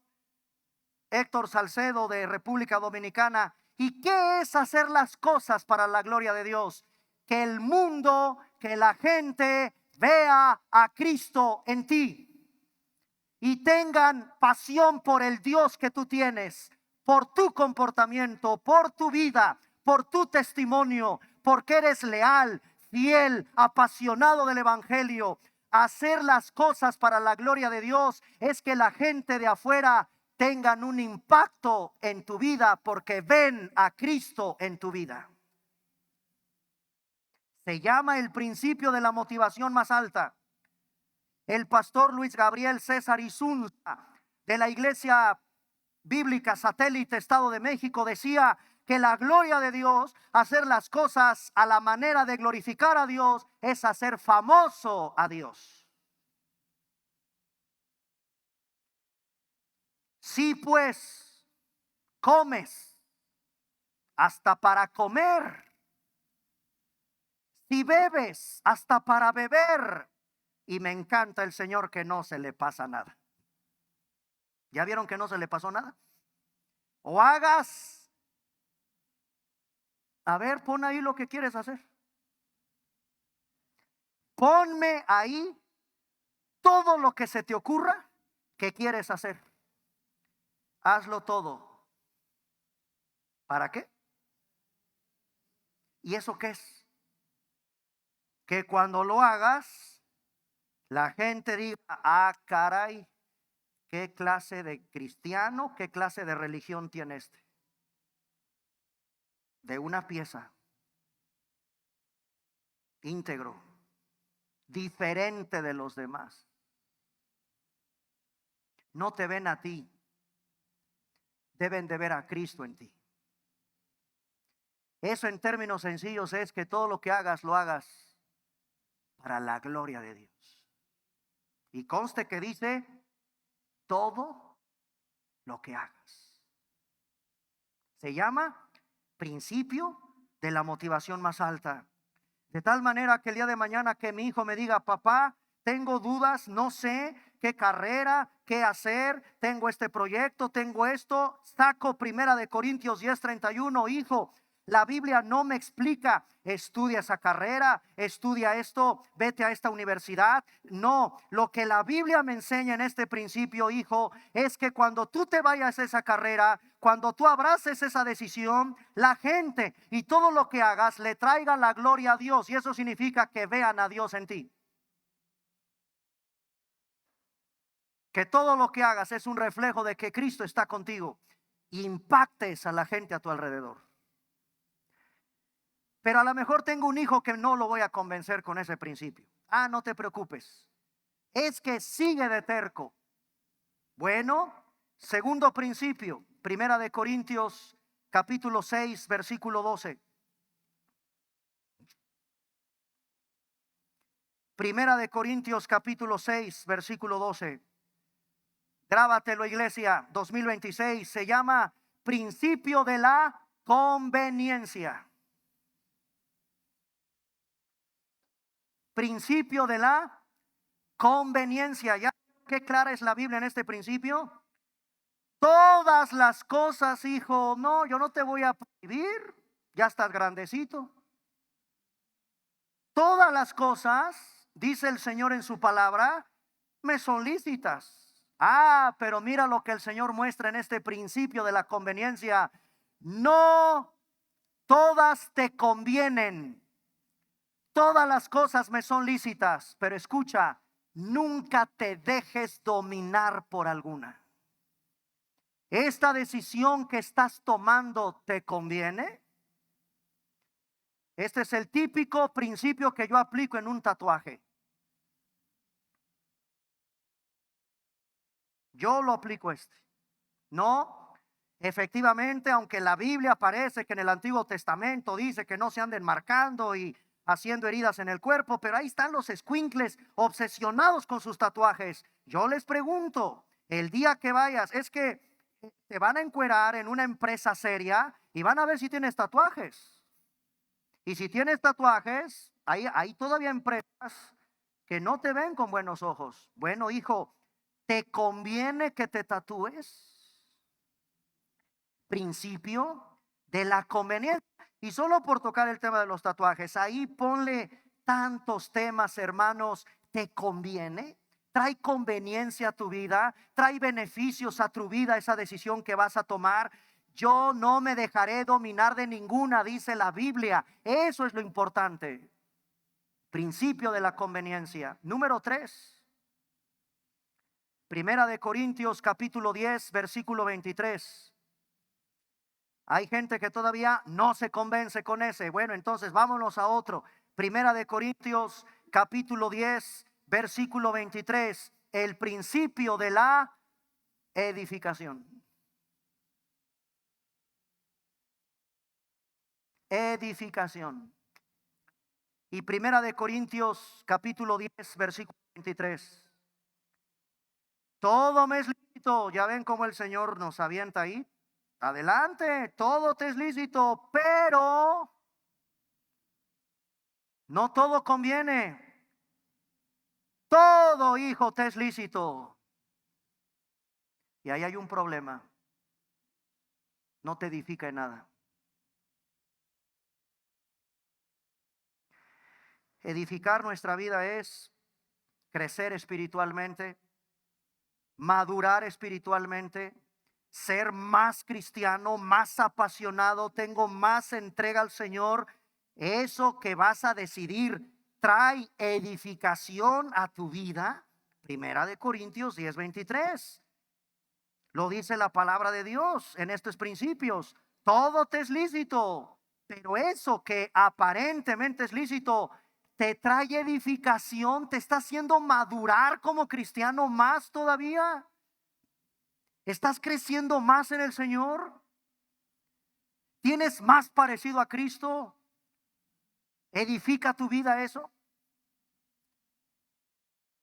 Speaker 1: Héctor Salcedo de República Dominicana, ¿y qué es hacer las cosas para la gloria de Dios? Que el mundo, que la gente vea a Cristo en ti y tengan pasión por el Dios que tú tienes, por tu comportamiento, por tu vida, por tu testimonio, porque eres leal, fiel, apasionado del evangelio. Hacer las cosas para la gloria de Dios es que la gente de afuera tengan un impacto en tu vida porque ven a Cristo en tu vida. Se llama el principio de la motivación más alta. El pastor Luis Gabriel César Isunza de la Iglesia Bíblica Satélite Estado de México decía que la gloria de Dios, hacer las cosas a la manera de glorificar a Dios, es hacer famoso a Dios. Si pues comes hasta para comer, si bebes hasta para beber, y me encanta el Señor que no se le pasa nada. ¿Ya vieron que no se le pasó nada? O hagas, a ver, pon ahí lo que quieres hacer. Ponme ahí todo lo que se te ocurra que quieres hacer. hazlo todo. ¿Para qué? ¿Y eso qué es? Que cuando lo hagas, la gente diga, ah, caray, ¿qué clase de cristiano, qué clase de religión tiene este? De una pieza, íntegro, diferente de los demás. No te ven a ti, deben de ver a Cristo en ti. Eso en términos sencillos es que todo lo que hagas, lo hagas para la gloria de Dios. Y conste que dice todo lo que hagas. Se llama principio de la motivación más alta. De tal manera que el día de mañana que mi hijo me diga, papá, tengo dudas, no sé qué carrera, qué hacer, tengo este proyecto, tengo esto, saco Primera de Corintios 10:31, hijo, la Biblia no me explica, estudia esa carrera, estudia esto, vete a esta universidad. No, lo que la Biblia me enseña en este principio, hijo, es que cuando tú te vayas a esa carrera, cuando tú abraces esa decisión, la gente y todo lo que hagas le traiga la gloria a Dios. Y eso significa que vean a Dios en ti. Que todo lo que hagas es un reflejo de que Cristo está contigo. Impactes a la gente a tu alrededor. Pero a lo mejor tengo un hijo que no lo voy a convencer con ese principio. Ah, no te preocupes. Es que sigue de terco. Bueno, segundo principio, Primera de Corintios capítulo 6, versículo 12. Primera de Corintios capítulo 6, versículo 12. Grábatelo, iglesia, 2026. Se llama principio de la conveniencia. Principio de la conveniencia. ¿Ya qué clara es la Biblia en este principio? Todas las cosas, hijo, no, yo no te voy a prohibir, ya estás grandecito. Todas las cosas, dice el Señor en su palabra, me son lícitas. Ah, pero mira lo que el Señor muestra en este principio de la conveniencia. No todas te convienen. Todas las cosas me son lícitas, pero escucha, nunca te dejes dominar por alguna. ¿Esta decisión que estás tomando te conviene? Este es el típico principio que yo aplico en un tatuaje. Yo lo aplico No, efectivamente, aunque la Biblia parece que en el Antiguo Testamento dice que no se anden marcando y haciendo heridas en el cuerpo, pero ahí están los escuincles obsesionados con sus tatuajes. Yo les pregunto, el día que vayas, es que te van a encuerar en una empresa seria y van a ver si tienes tatuajes. Y si tienes tatuajes, hay todavía empresas que no te ven con buenos ojos. Bueno, hijo, ¿te conviene que te tatúes? Principio de la conveniencia. Y solo por tocar el tema de los tatuajes, ahí ponle tantos temas, hermanos. ¿Te conviene? ¿Trae conveniencia a tu vida? ¿Trae beneficios a tu vida esa decisión que vas a tomar? Yo no me dejaré dominar de ninguna, dice la Biblia. Eso es lo importante. Principio de la conveniencia. Número 3. Primera de Corintios capítulo 10, versículo 23. Hay gente que todavía no se convence con ese. Bueno, entonces vámonos a otro. Primera de Corintios capítulo 10, versículo 23. El principio de la edificación. Edificación. Y Primera de Corintios capítulo 10, versículo 23. Todo me es lícito. Ya ven cómo el Señor nos avienta ahí. Adelante, todo te es lícito, pero no todo conviene. Todo, hijo, te es lícito. Y ahí hay un problema. No te edifica en nada. Edificar nuestra vida es crecer espiritualmente, madurar espiritualmente, ser más cristiano, más apasionado, tengo más entrega al Señor. Eso que vas a decidir trae edificación a tu vida. Primera de Corintios 10:23. Lo dice la palabra de Dios en estos principios. Todo te es lícito, pero eso que aparentemente es lícito te trae edificación, te está haciendo madurar como cristiano más todavía. ¿Estás creciendo más en el Señor? ¿Tienes más parecido a Cristo? ¿Edifica tu vida eso?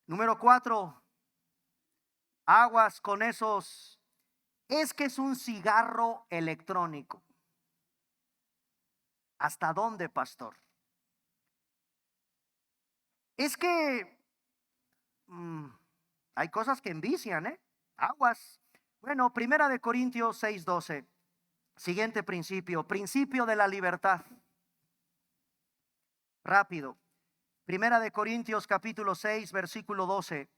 Speaker 1: Número 4, aguas con esos. Es que es un cigarro electrónico. ¿Hasta dónde, pastor? Es que hay cosas que envician, aguas. Bueno, Primera de Corintios 6:12. Siguiente principio, principio de la libertad. Rápido. Primera de Corintios capítulo 6, versículo 12.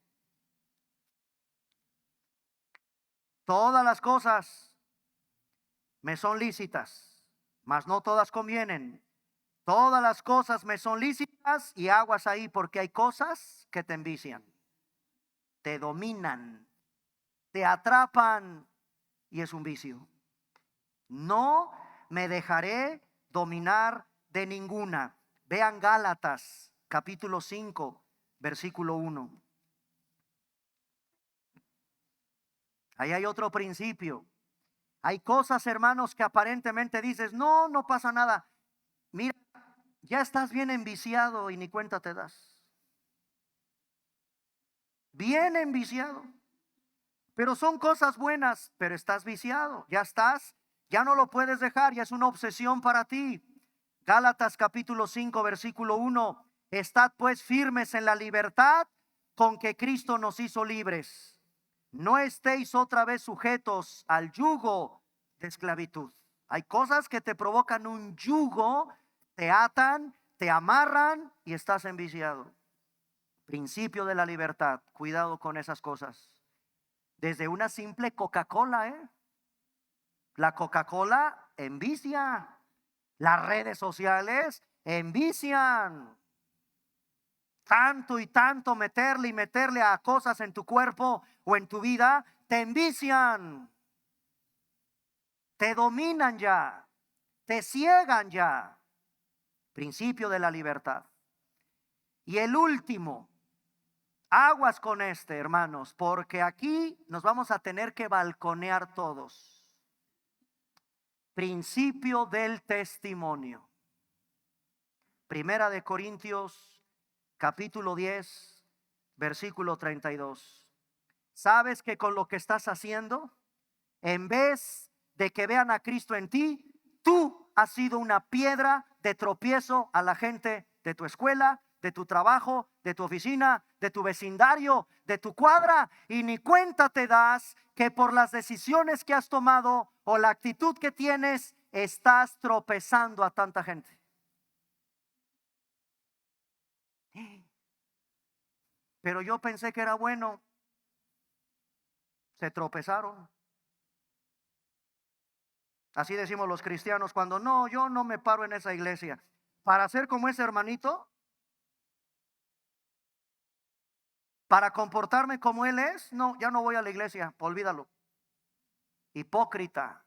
Speaker 1: Todas las cosas me son lícitas, mas no todas convienen. Todas las cosas me son lícitas, y aguas ahí, porque hay cosas que te envician, te dominan, te atrapan, y es un vicio. No me dejaré dominar de ninguna. Vean Gálatas capítulo 5, versículo 1. Ahí hay otro principio. Hay cosas, hermanos, que aparentemente dices, no, no pasa nada. Mira, ya estás bien enviciado y ni cuenta te das. Bien enviciado. Pero son cosas buenas, pero estás viciado. Ya estás, ya no lo puedes dejar, ya es una obsesión para ti. Gálatas capítulo 5, versículo 1. Estad pues firmes en la libertad con que Cristo nos hizo libres. No estéis otra vez sujetos al yugo de esclavitud. Hay cosas que te provocan un yugo, te atan, te amarran y estás enviciado. Principio de la libertad. Cuidado con esas cosas. Desde una simple Coca-Cola, La Coca-Cola envicia. Las redes sociales envician. Tanto y tanto meterle y meterle a cosas en tu cuerpo o en tu vida, te envician. Te dominan ya. Te ciegan ya. Principio de la libertad. Y el último, aguas con este, hermanos, porque aquí nos vamos a tener que balconear todos. Principio del testimonio. Primera de Corintios capítulo 10, versículo 32. ¿Sabes que con lo que estás haciendo, en vez de que vean a Cristo en ti, tú has sido una piedra de tropiezo a la gente de tu escuela, de tu trabajo, de tu oficina, de tu vecindario, de tu cuadra, y ni cuenta te das que por las decisiones que has tomado o la actitud que tienes, estás tropezando a tanta gente? Pero yo pensé que era bueno. Se tropezaron. Así decimos los cristianos cuando no, yo no me paro en esa iglesia. Para ser como ese hermanito, para comportarme como él es, no, ya no voy a la iglesia, olvídalo. Hipócrita.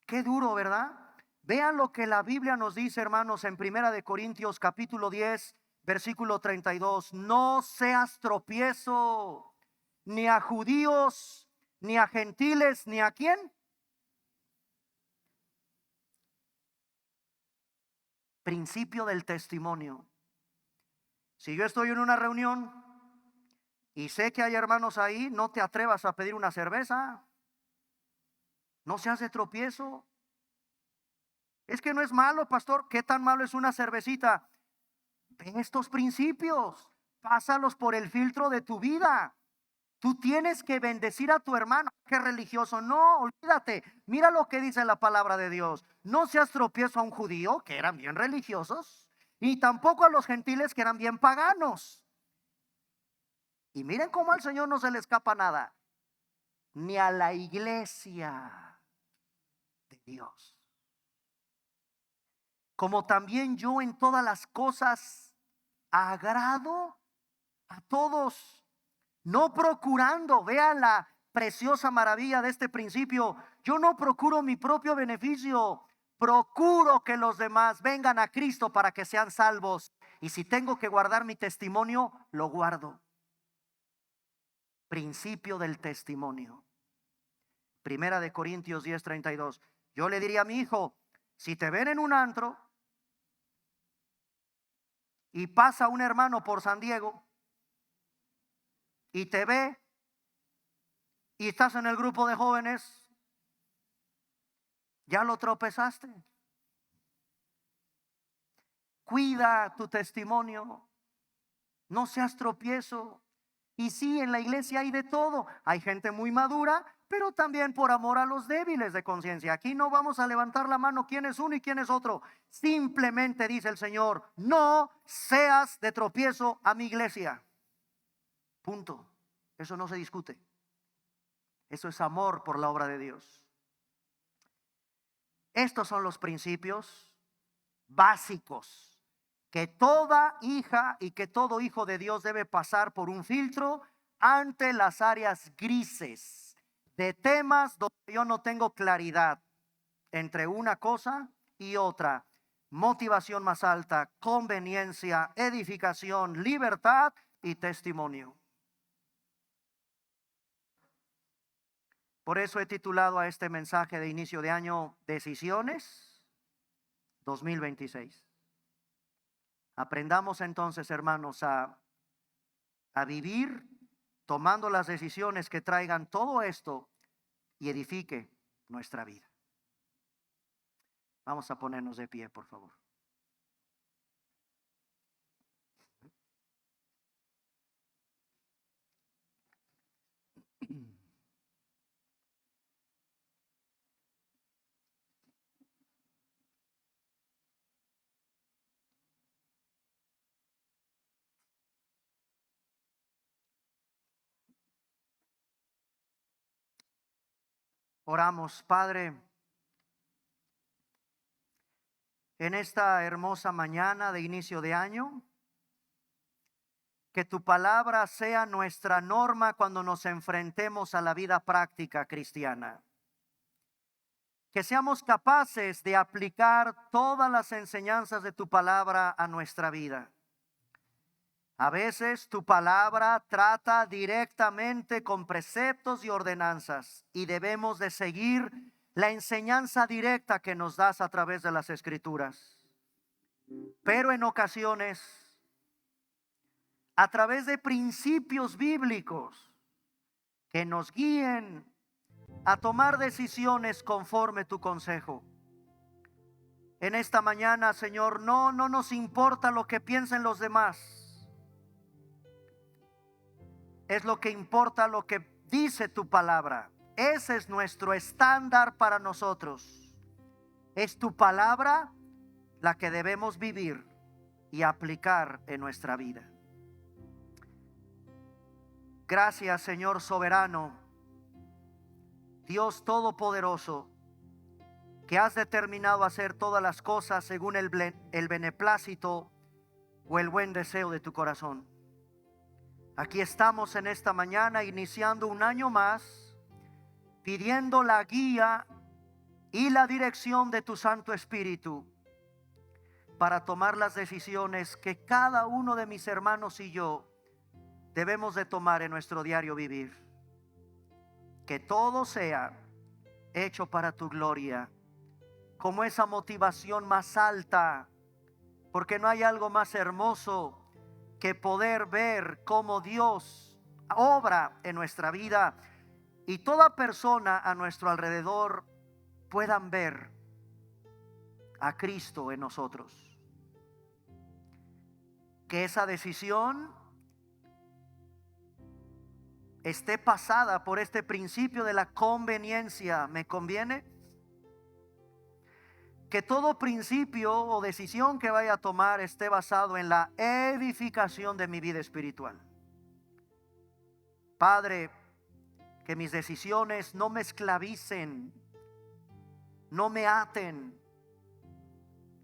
Speaker 1: Qué duro, ¿verdad? Vean lo que la Biblia nos dice, hermanos, en Primera de Corintios capítulo 10, versículo 32. No seas tropiezo ni a judíos, ni a gentiles, ni a quién. Principio del testimonio. Si yo estoy en una reunión y sé que hay hermanos ahí, no te atrevas a pedir una cerveza. No seas de tropiezo. Es que no es malo, pastor. ¿Qué tan malo es una cervecita? Ve estos principios, pásalos por el filtro de tu vida. Tú tienes que bendecir a tu hermano. ¿Qué religioso? No, olvídate. Mira lo que dice la palabra de Dios. No seas tropiezo a un judío, que eran bien religiosos, y tampoco a los gentiles, que eran bien paganos. Y miren cómo al Señor no se le escapa nada. ni a la iglesia de Dios. Como también yo en todas las cosas agrado a todos, no procurando, vean la preciosa maravilla de este principio, yo no procuro mi propio beneficio, procuro que los demás vengan a Cristo para que sean salvos. Y si tengo que guardar mi testimonio, lo guardo. Principio del testimonio. Primera de Corintios 10:32. Yo le diría a mi hijo, si te ven en un antro y pasa un hermano por San Diego y te ve y estás en el grupo de jóvenes, ya lo tropezaste. Cuida tu testimonio, no seas tropiezo. Y sí, en la iglesia hay de todo. Hay gente muy madura, pero también por amor a los débiles de conciencia. Aquí no vamos a levantar la mano quién es uno y quién es otro. Simplemente dice el Señor, no seas de tropiezo a mi iglesia. Punto. Eso no se discute. Eso es amor por la obra de Dios. Estos son los principios básicos que toda hija y que todo hijo de Dios debe pasar por un filtro ante las áreas grises de temas donde yo no tengo claridad entre una cosa y otra. Motivación más alta, conveniencia, edificación, libertad y testimonio. Por eso he titulado a este mensaje de inicio de año Decisiones 2026. Aprendamos entonces, hermanos, a vivir tomando las decisiones que traigan todo esto y edifique nuestra vida. Vamos a ponernos de pie, por favor. Oramos, Padre, en esta hermosa mañana de inicio de año, que tu palabra sea nuestra norma cuando nos enfrentemos a la vida práctica cristiana. Que seamos capaces de aplicar todas las enseñanzas de tu palabra a nuestra vida. A veces tu palabra trata directamente con preceptos y ordenanzas y debemos de seguir la enseñanza directa que nos das a través de las Escrituras. Pero en ocasiones, a través de principios bíblicos que nos guíen a tomar decisiones conforme tu consejo. En esta mañana, Señor, no nos importa lo que piensen los demás. Es lo que importa, lo que dice tu palabra. Ese es nuestro estándar para nosotros. Es tu palabra la que debemos vivir y aplicar en nuestra vida. Gracias, Señor soberano, Dios todopoderoso, que has determinado hacer todas las cosas según el beneplácito o el buen deseo de tu corazón. Aquí estamos en esta mañana iniciando un año más, pidiendo la guía y la dirección de tu Santo Espíritu para tomar las decisiones que cada uno de mis hermanos y yo debemos de tomar en nuestro diario vivir. Que todo sea hecho para tu gloria, como esa motivación más alta, porque no hay algo más hermoso que poder ver cómo Dios obra en nuestra vida y toda persona a nuestro alrededor puedan ver a Cristo en nosotros. Que esa decisión esté pasada por este principio de la conveniencia. ¿Me conviene? Que todo principio o decisión que vaya a tomar esté basado en la edificación de mi vida espiritual. Padre, Que mis decisiones no me esclavicen, no me aten.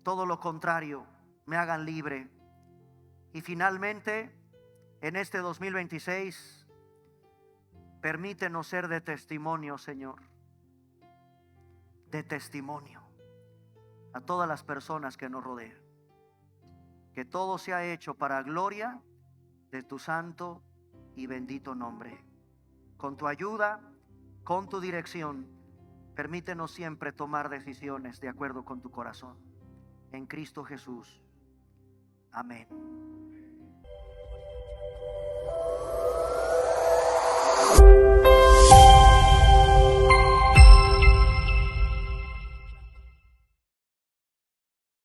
Speaker 1: Todo lo contrario, me hagan libre. Y finalmente, en este 2026, permítenos ser de testimonio, Señor. De testimonio a todas las personas que nos rodean. Que todo sea hecho para gloria de tu santo y bendito nombre. Con tu ayuda, con tu dirección, permítenos siempre tomar decisiones de acuerdo con tu corazón. En Cristo Jesús. Amén.